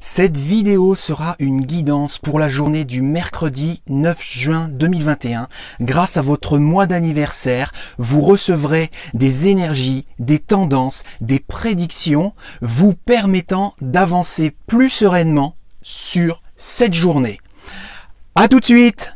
Cette vidéo sera une guidance pour la journée du mercredi 9 juin 2021. Grâce à votre mois d'anniversaire, vous recevrez des énergies, des tendances, des prédictions vous permettant d'avancer plus sereinement sur cette journée. À tout de suite!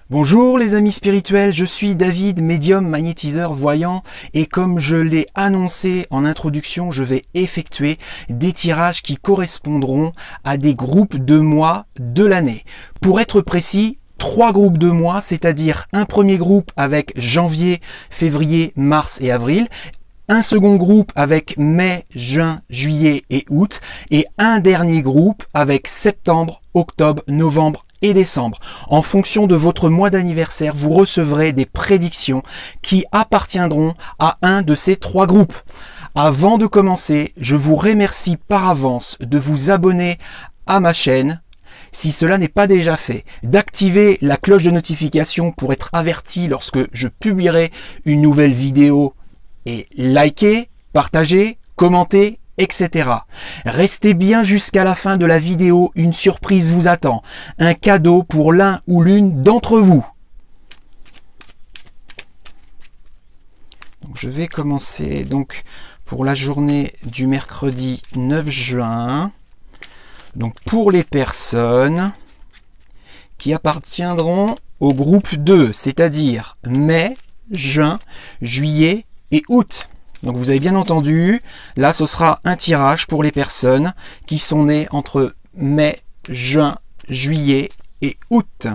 Bonjour les amis spirituels, je suis David, médium, magnétiseur, voyant, et comme je l'ai annoncé en introduction, je vais effectuer des tirages qui correspondront à des groupes de mois de l'année. Pour être précis, 3 groupes de mois, c'est-à-dire un premier groupe avec janvier, février, mars et avril, un second groupe avec mai, juin, juillet et août, et un dernier groupe avec septembre, octobre, novembre et décembre. En fonction de votre mois d'anniversaire, vous recevrez des prédictions qui appartiendront à un de ces 3 groupes. Avant de commencer, je vous remercie par avance de vous abonner à ma chaîne, si cela n'est pas déjà fait, d'activer la cloche de notification pour être averti lorsque je publierai une nouvelle vidéo et liker, partager, commenter, etc. Restez bien jusqu'à la fin de la vidéo, une surprise vous attend, un cadeau pour l'un ou l'une d'entre vous. Donc, je vais commencer donc pour la journée du mercredi 9 juin. Donc pour les personnes qui appartiendront au groupe 2, c'est-à-dire mai, juin, juillet et août. Donc vous avez bien entendu, là ce sera un tirage pour les personnes qui sont nées entre mai, juin, juillet et août.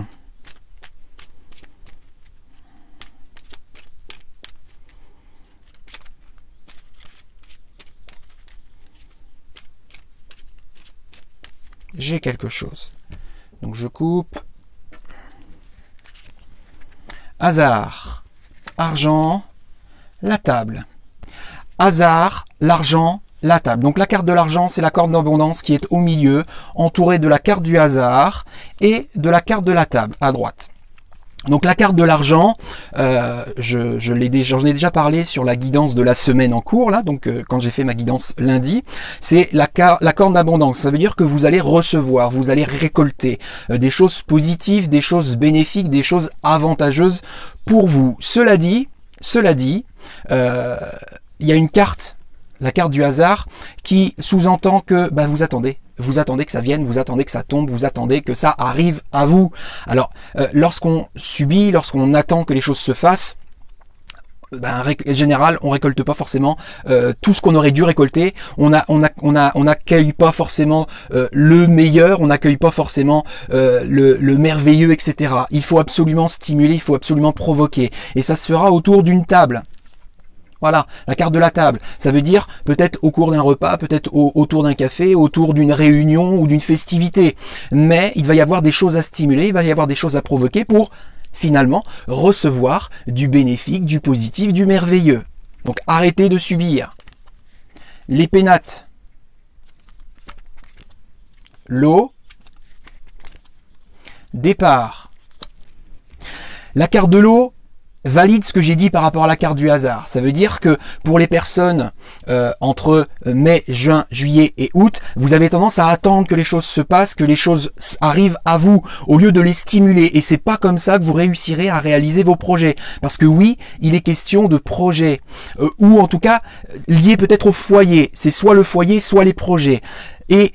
J'ai quelque chose. Donc je coupe. Hasard, argent, la table. Hasard, l'argent, la table. Donc la carte de l'argent, c'est la corde d'abondance qui est au milieu, entourée de la carte du hasard et de la carte de la table à droite. Donc la carte de l'argent, j'en ai déjà parlé sur la guidance de la semaine en cours, là, donc quand j'ai fait ma guidance lundi, c'est la corde d'abondance. Ça veut dire que vous allez recevoir, vous allez récolter des choses positives, des choses bénéfiques, des choses avantageuses pour vous. Cela dit, il y a une carte, la carte du hasard, qui sous-entend que vous attendez que ça vienne, vous attendez que ça tombe, vous attendez que ça arrive à vous. Alors, lorsqu'on subit, lorsqu'on attend que les choses se fassent, en général, on récolte pas forcément tout ce qu'on aurait dû récolter. On n'accueille pas forcément le meilleur, on n'accueille pas forcément le merveilleux, etc. Il faut absolument stimuler, il faut absolument provoquer, et ça se fera autour d'une table. Voilà, la carte de la table, ça veut dire peut-être au cours d'un repas, peut-être autour d'un café, autour d'une réunion ou d'une festivité. Mais il va y avoir des choses à stimuler, il va y avoir des choses à provoquer pour finalement recevoir du bénéfique, du positif, du merveilleux. Donc arrêtez de subir. Les pénates, l'eau, départ. La carte de l'eau valide ce que j'ai dit par rapport à la carte du hasard. Ça veut dire que pour les personnes entre mai, juin, juillet et août, vous avez tendance à attendre que les choses se passent, que les choses arrivent à vous, au lieu de les stimuler. Et c'est pas comme ça que vous réussirez à réaliser vos projets. Parce que oui, il est question de projets, ou en tout cas liés peut-être au foyer. C'est soit le foyer, soit les projets. Et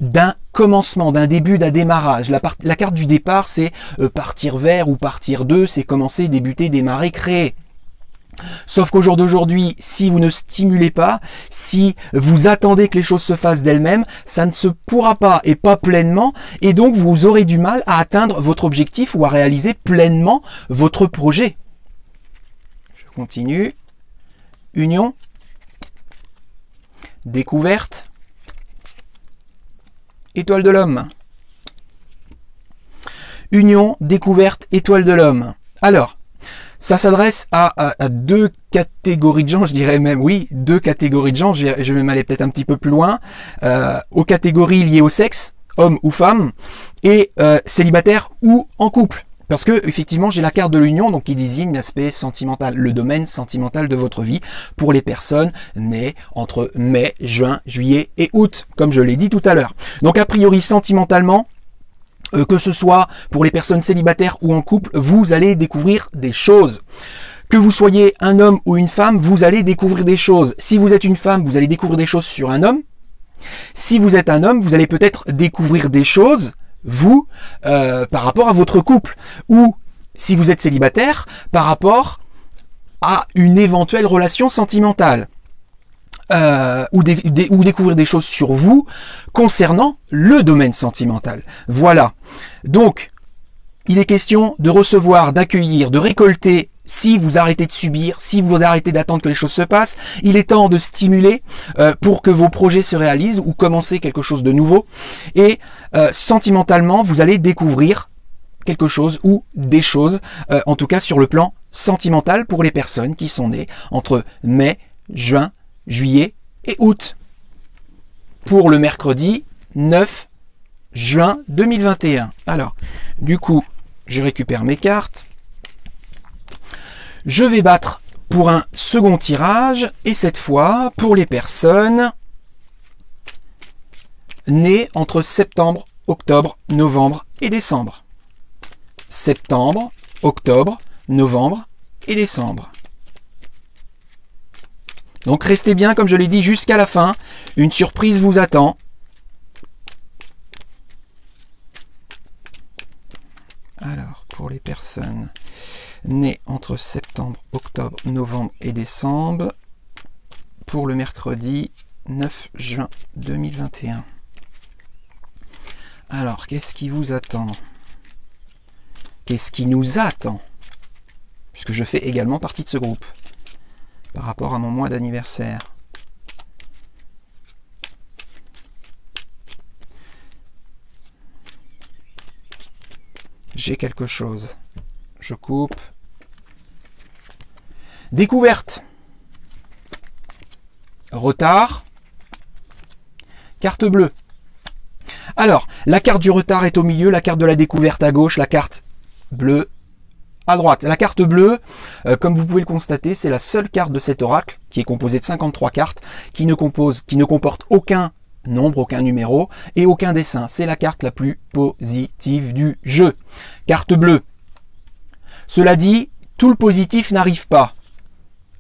d'un commencement, d'un début, d'un démarrage. La carte du départ, c'est partir vers ou partir de, c'est commencer, débuter, démarrer, créer. Sauf qu'au jour d'aujourd'hui, si vous ne stimulez pas, si vous attendez que les choses se fassent d'elles-mêmes, ça ne se pourra pas et pas pleinement, et donc vous aurez du mal à atteindre votre objectif ou à réaliser pleinement votre projet. Je continue. Union, découverte, étoile de l'homme. Union, découverte, étoile de l'homme. Alors, ça s'adresse à 2 catégories de gens, je dirais même, oui, 2 catégories de gens, je vais même aller peut-être un petit peu plus loin, aux catégories liées au sexe, homme ou femme, et célibataire ou en couple. Parce que effectivement, j'ai la carte de l'union, donc qui désigne l'aspect sentimental, le domaine sentimental de votre vie pour les personnes nées entre mai, juin, juillet et août, comme je l'ai dit tout à l'heure. Donc a priori, sentimentalement, que ce soit pour les personnes célibataires ou en couple, vous allez découvrir des choses. Que vous soyez un homme ou une femme, vous allez découvrir des choses. Si vous êtes une femme, vous allez découvrir des choses sur un homme. Si vous êtes un homme, vous allez peut-être découvrir des choses, vous, par rapport à votre couple. Ou, si vous êtes célibataire, par rapport à une éventuelle relation sentimentale. Ou découvrir des choses sur vous concernant le domaine sentimental. Voilà. Donc, il est question de recevoir, d'accueillir, de récolter. Si vous arrêtez de subir, si vous arrêtez d'attendre que les choses se passent, il est temps de stimuler pour que vos projets se réalisent ou commencer quelque chose de nouveau. Et sentimentalement, vous allez découvrir quelque chose ou des choses, en tout cas sur le plan sentimental pour les personnes qui sont nées entre mai, juin, juillet et août. Pour le mercredi 9 juin 2021. Alors, du coup, je récupère mes cartes. Je vais battre pour un second tirage, et cette fois, pour les personnes nées entre septembre, octobre, novembre et décembre. Septembre, octobre, novembre et décembre. Donc restez bien, comme je l'ai dit, jusqu'à la fin. Une surprise vous attend. Alors, pour les personnes nées entre septembre, octobre, novembre et décembre, pour le mercredi 9 juin 2021. Alors, qu'est-ce qui vous attend? Qu'est-ce qui nous attend? Puisque je fais également partie de ce groupe, par rapport à mon mois d'anniversaire. J'ai quelque chose. Je coupe. Découverte. Retard. Carte bleue. Alors, la carte du retard est au milieu, la carte de la découverte à gauche, la carte bleue à droite. La carte bleue, comme vous pouvez le constater, c'est la seule carte de cet oracle, qui est composée de 53 cartes, qui ne comporte aucun nombre, aucun numéro et aucun dessin. C'est la carte la plus positive du jeu. Carte bleue. Cela dit, tout le positif n'arrive pas.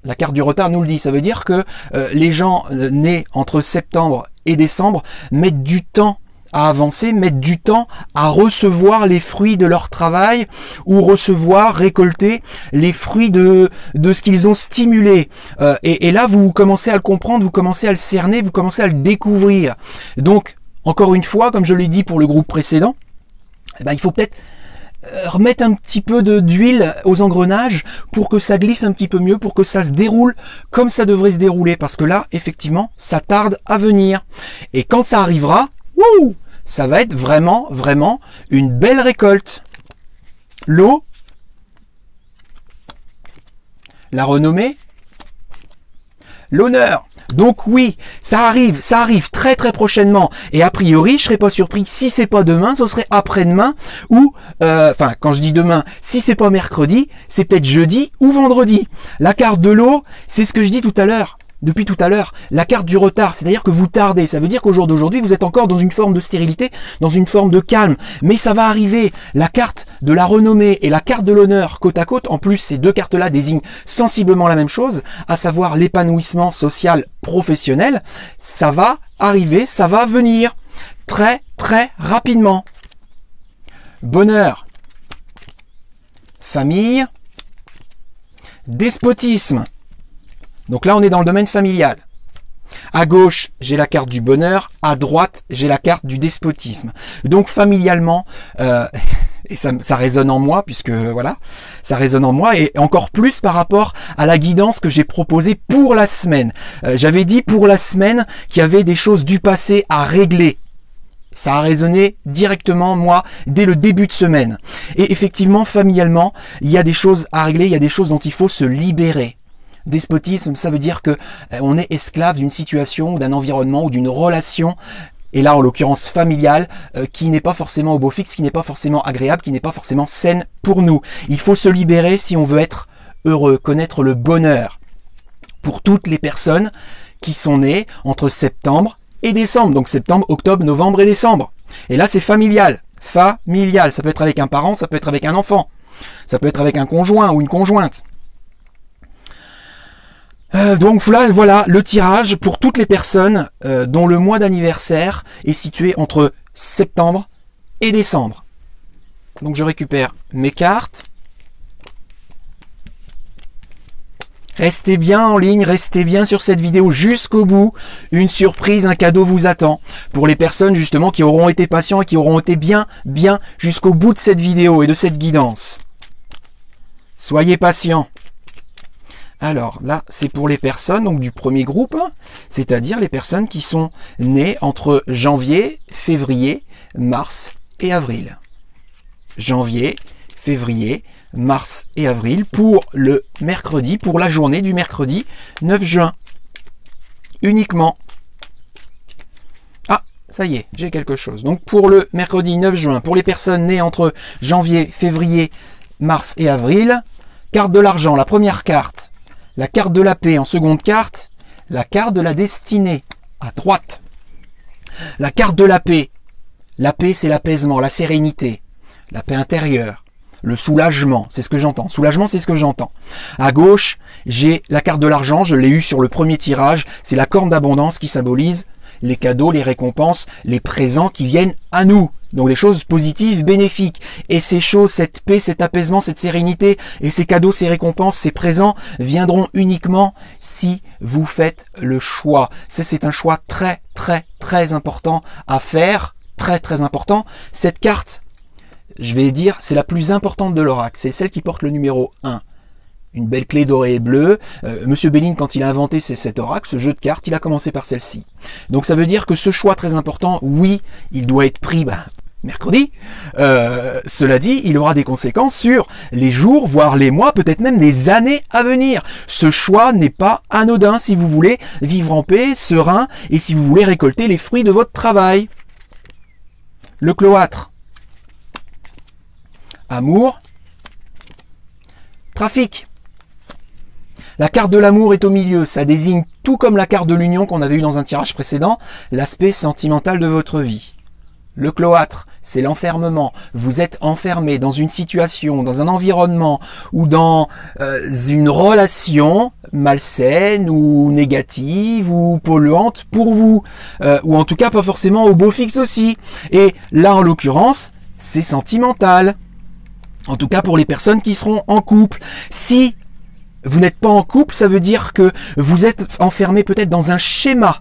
La carte du retard nous le dit. Ça veut dire que les gens nés entre septembre et décembre mettent du temps à avancer, mettent du temps à recevoir les fruits de leur travail ou récolter les fruits de ce qu'ils ont stimulé. Et là, vous commencez à le comprendre, vous commencez à le cerner, vous commencez à le découvrir. Donc, encore une fois, comme je l'ai dit pour le groupe précédent, il faut peut-être remettre un petit peu d'huile aux engrenages pour que ça glisse un petit peu mieux, pour que ça se déroule comme ça devrait se dérouler. Parce que là, effectivement, ça tarde à venir. Et quand ça arrivera, wouh, ça va être vraiment, vraiment une belle récolte. L'eau, la renommée, l'honneur. Donc oui, ça arrive très très prochainement. Et a priori, je serais pas surpris si c'est pas demain, ce serait après-demain ou, quand je dis demain, si c'est pas mercredi, c'est peut-être jeudi ou vendredi. La carte de l'eau, c'est ce que je dis tout à l'heure. Depuis tout à l'heure, la carte du retard, c'est-à-dire que vous tardez. Ça veut dire qu'au jour d'aujourd'hui, vous êtes encore dans une forme de stérilité, dans une forme de calme. Mais ça va arriver. La carte de la renommée et la carte de l'honneur côte à côte. En plus, ces deux cartes-là désignent sensiblement la même chose, à savoir l'épanouissement social professionnel. Ça va arriver, ça va venir très très rapidement. Bonheur, famille, despotisme. Donc là, on est dans le domaine familial. À gauche, j'ai la carte du bonheur. À droite, j'ai la carte du despotisme. Donc familialement, et ça résonne en moi, puisque voilà, ça résonne en moi, et encore plus par rapport à la guidance que j'ai proposée pour la semaine. J'avais dit pour la semaine qu'il y avait des choses du passé à régler. Ça a résonné directement, moi, dès le début de semaine. Et effectivement, familialement, il y a des choses à régler, il y a des choses dont il faut se libérer. Despotisme, ça veut dire que on est esclave d'une situation ou d'un environnement ou d'une relation et là en l'occurrence familiale, qui n'est pas forcément au beau fixe, qui n'est pas forcément agréable, qui n'est pas forcément saine pour nous. Il faut se libérer si on veut être heureux, connaître le bonheur. Pour toutes les personnes qui sont nées entre septembre et décembre, donc septembre, octobre, novembre et décembre. Et là c'est familial, familial, ça peut être avec un parent, ça peut être avec un enfant, ça peut être avec un conjoint ou une conjointe. Donc voilà le tirage pour toutes les personnes dont le mois d'anniversaire est situé entre septembre et décembre. Donc je récupère mes cartes. Restez bien en ligne, restez bien sur cette vidéo jusqu'au bout. Une surprise, un cadeau vous attend. Pour les personnes justement qui auront été patients et qui auront été bien jusqu'au bout de cette vidéo et de cette guidance. Soyez patients. Alors là, c'est pour les personnes donc du premier groupe, c'est-à-dire les personnes qui sont nées entre janvier, février, mars et avril. Janvier, février, mars et avril pour le mercredi, pour la journée du mercredi 9 juin. Uniquement. Ah, ça y est, j'ai quelque chose. Donc pour le mercredi 9 juin, pour les personnes nées entre janvier, février, mars et avril, carte de l'argent, la première carte. La carte de la paix en seconde carte, la carte de la destinée à droite. La carte de la paix c'est l'apaisement, la sérénité, la paix intérieure, le soulagement, c'est ce que j'entends. Soulagement, c'est ce que j'entends. À gauche, j'ai la carte de l'argent, je l'ai eu sur le premier tirage, c'est la corne d'abondance qui symbolise les cadeaux, les récompenses, les présents qui viennent à nous. Donc les choses positives, bénéfiques. Et ces choses, cette paix, cet apaisement, cette sérénité, et ces cadeaux, ces récompenses, ces présents viendront uniquement si vous faites le choix. C'est un choix très important à faire. Très important. Cette carte, je vais dire, c'est la plus importante de l'oracle. C'est celle qui porte le numéro 1. Une belle clé dorée et bleue. Monsieur Béline, quand il a inventé cet oracle, ce jeu de cartes, il a commencé par celle-ci. Donc ça veut dire que ce choix très important, oui, il doit être pris mercredi. Cela dit, il aura des conséquences sur les jours, voire les mois, peut-être même les années à venir. Ce choix n'est pas anodin si vous voulez vivre en paix, serein, et si vous voulez récolter les fruits de votre travail. Le cloître. Amour. Trafic. La carte de l'amour est au milieu, ça désigne, tout comme la carte de l'union qu'on avait eu dans un tirage précédent, l'aspect sentimental de votre vie. Le cloître, c'est l'enfermement. Vous êtes enfermé dans une situation, dans un environnement ou dans une relation malsaine ou négative ou polluante pour vous. Ou en tout cas pas forcément au beau fixe aussi. Et là en l'occurrence, c'est sentimental. En tout cas pour les personnes qui seront en couple. Si vous n'êtes pas en couple, ça veut dire que vous êtes enfermé peut-être dans un schéma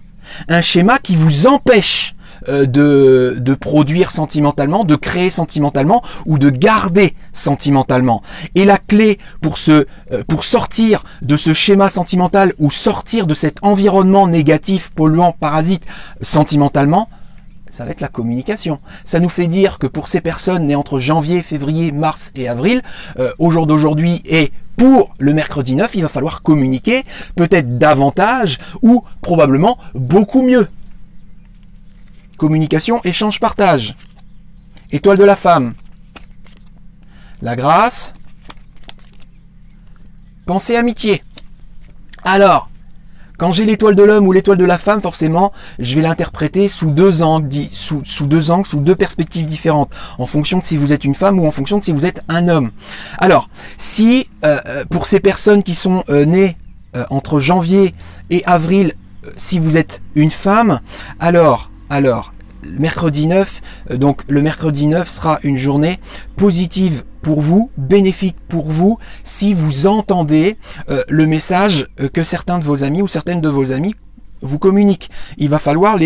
qui vous empêche de produire sentimentalement, de créer sentimentalement ou de garder sentimentalement. Et la clé pour sortir de ce schéma sentimental ou sortir de cet environnement négatif, polluant, parasite sentimentalement, ça va être la communication. Ça nous fait dire que pour ces personnes nées entre janvier, février, mars et avril, au jour d'aujourd'hui et pour le mercredi 9, il va falloir communiquer peut-être davantage ou probablement beaucoup mieux. Communication, échange, partage. Étoile de la femme. La grâce. Pensée, amitié. Alors, quand j'ai l'étoile de l'homme ou l'étoile de la femme, forcément, je vais l'interpréter sous deux angles, sous deux perspectives différentes, en fonction de si vous êtes une femme ou en fonction de si vous êtes un homme. Alors, si pour ces personnes qui sont nées entre janvier et avril, si vous êtes une femme, alors, mercredi 9, donc le mercredi 9 sera une journée positive pour vous, bénéfique pour vous, si vous entendez le message que certains de vos amis ou certaines de vos amis vous communiquent. Il va falloir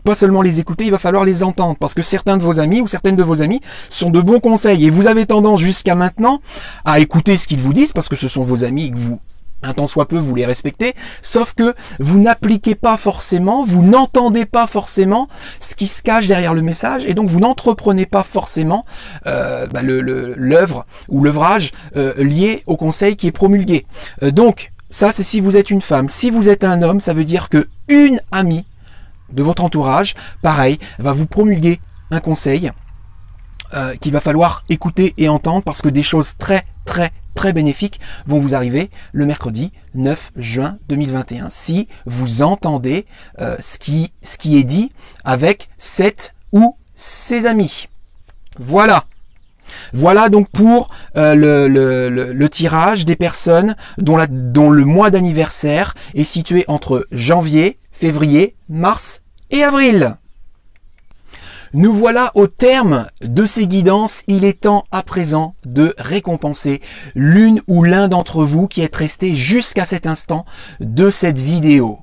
pas seulement les écouter, il va falloir les entendre, parce que certains de vos amis ou certaines de vos amis sont de bons conseils, et vous avez tendance jusqu'à maintenant à écouter ce qu'ils vous disent, parce que ce sont vos amis que vous, un tant soit peu, vous les respectez, sauf que vous n'appliquez pas forcément, vous n'entendez pas forcément ce qui se cache derrière le message, et donc vous n'entreprenez pas forcément l'œuvre ou l'œuvrage lié au conseil qui est promulgué. Donc, ça c'est si vous êtes une femme. Si vous êtes un homme, ça veut dire que une amie de votre entourage, pareil, va vous promulguer un conseil qu'il va falloir écouter et entendre parce que des choses très bénéfiques vont vous arriver le mercredi 9 juin 2021 si vous entendez ce qui est dit avec cette ou ses amis. Voilà. Voilà donc pour le tirage des personnes dont le mois d'anniversaire est situé entre janvier, février, mars et avril. Nous voilà au terme de ces guidances. Il est temps à présent de récompenser l'une ou l'un d'entre vous qui est resté jusqu'à cet instant de cette vidéo.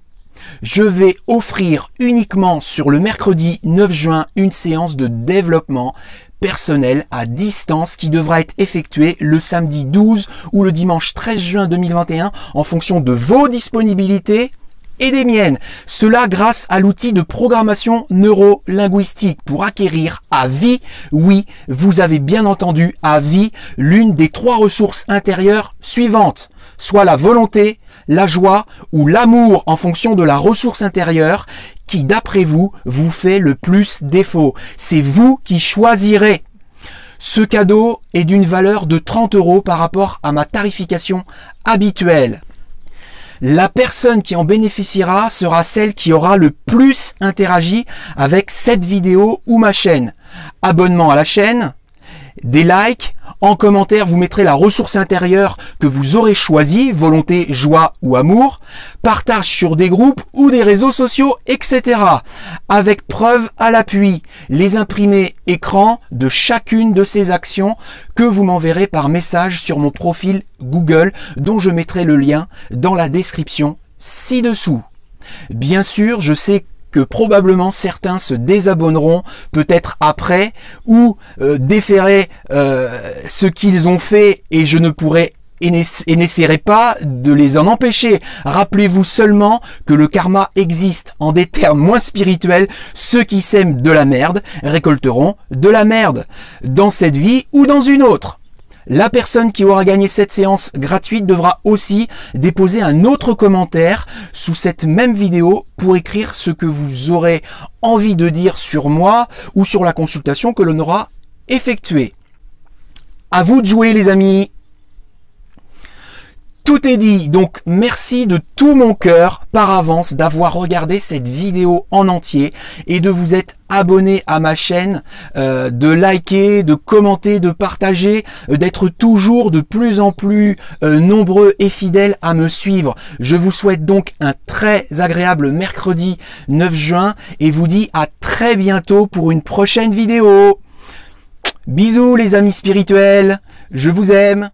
Je vais offrir uniquement sur le mercredi 9 juin une séance de développement personnel à distance qui devra être effectuée le samedi 12 ou le dimanche 13 juin 2021 en fonction de vos disponibilités et des miennes. Cela grâce à l'outil de programmation neuro-linguistique pour acquérir à vie, oui, vous avez bien entendu, à vie, l'une des 3 ressources intérieures suivantes, soit la volonté, la joie ou l'amour en fonction de la ressource intérieure qui, d'après vous, vous fait le plus défaut. C'est vous qui choisirez. Ce cadeau est d'une valeur de 30 € par rapport à ma tarification habituelle. La personne qui en bénéficiera sera celle qui aura le plus interagi avec cette vidéo ou ma chaîne. Abonnement à la chaîne, des likes, en commentaire vous mettrez la ressource intérieure que vous aurez choisie, volonté, joie ou amour, partage sur des groupes ou des réseaux sociaux, etc. Avec preuve à l'appui, les imprimés écran de chacune de ces actions que vous m'enverrez par message sur mon profil Google dont je mettrai le lien dans la description ci-dessous. Bien sûr, je sais que probablement certains se désabonneront peut-être après ou déférer ce qu'ils ont fait et je ne pourrai et n'essaierai pas de les en empêcher. Rappelez-vous seulement que le karma existe. En des termes moins spirituels, ceux qui sèment de la merde récolteront de la merde dans cette vie ou dans une autre. La personne qui aura gagné cette séance gratuite devra aussi déposer un autre commentaire sous cette même vidéo pour écrire ce que vous aurez envie de dire sur moi ou sur la consultation que l'on aura effectuée. À vous de jouer les amis. Tout est dit, donc merci de tout mon cœur par avance d'avoir regardé cette vidéo en entier et de vous être abonné à ma chaîne, de liker, de commenter, de partager, d'être toujours de plus en plus nombreux et fidèles à me suivre. Je vous souhaite donc un très agréable mercredi 9 juin et vous dis à très bientôt pour une prochaine vidéo. Bisous les amis spirituels, je vous aime.